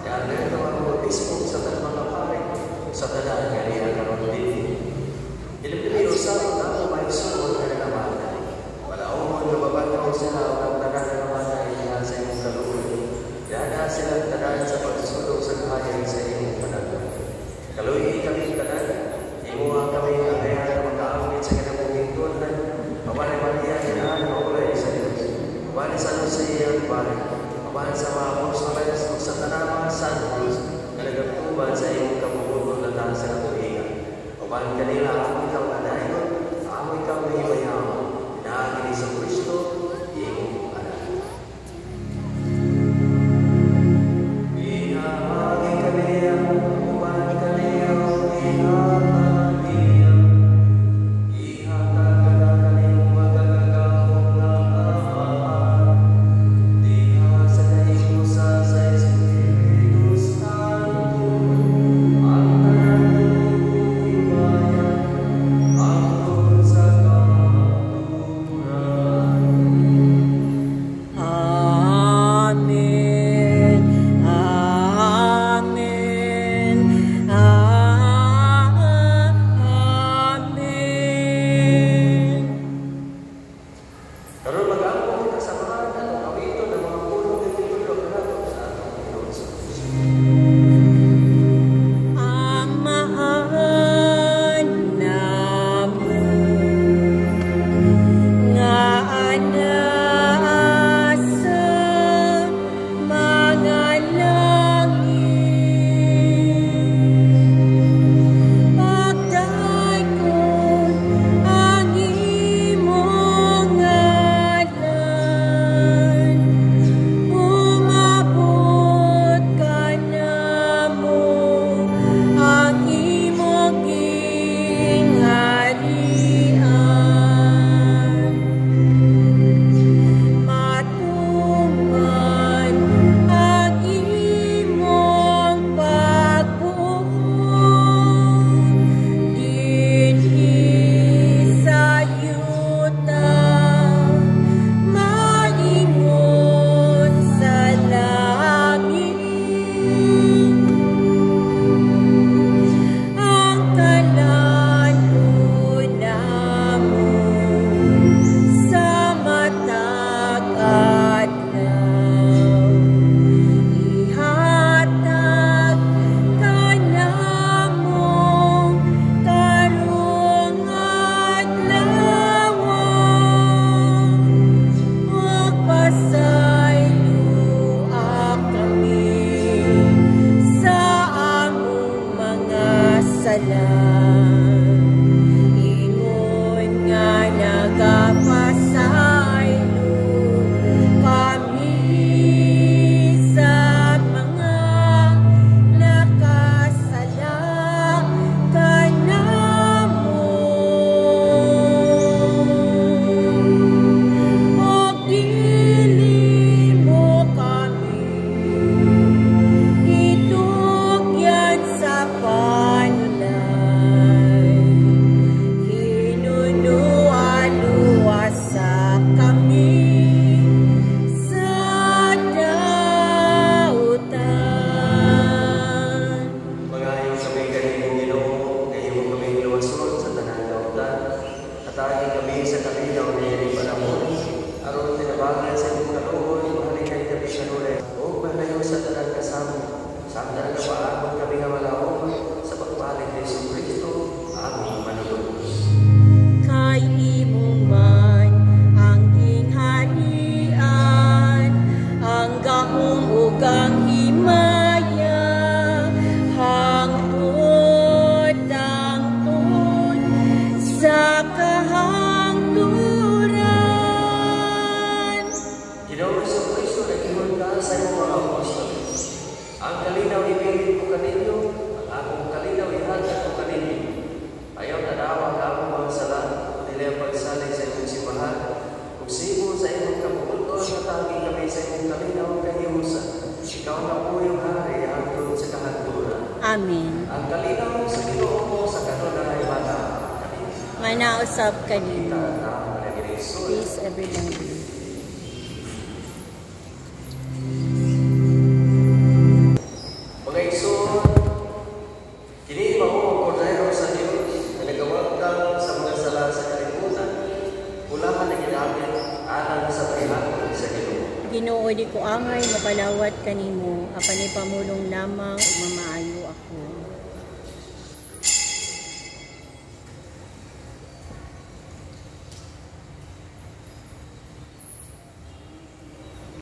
Kaya ito ang bautismo sa tanang mga pare, sa tanang kaya karon din. Ilipili usap na mo maisunod ka na naman. Walaumon na babataw sila ang tanang na naman ay sa iyong kaluoy. Dada sila tanang sa pagsusulong sa kahayag sa iyong panagod. Kaluoy kami tanang, imuha kami ang kaya na magkaamit sa kinabuging tunan. Pabalik-balihan na mawalay sa Diyos. Pabalik sa Lucia, pabalik sa mga apostles o sa tanang mga santos na nagagtuban sa iyong kamugulo na sa katuligan. Pabalik kanila ang ikaw na dayon, ang ikaw na ibayang, inaagin sa Kristo, iyong anak. Inaagin kaniya, pabalik kaniya, Amen. Ang kalinaw sa Ginoo mo sa kanunay ay bata. Manausap kanino. Peace every day. di ko angay mapalawat kanimo, apan ipamulong lamang ug mamaayo ako.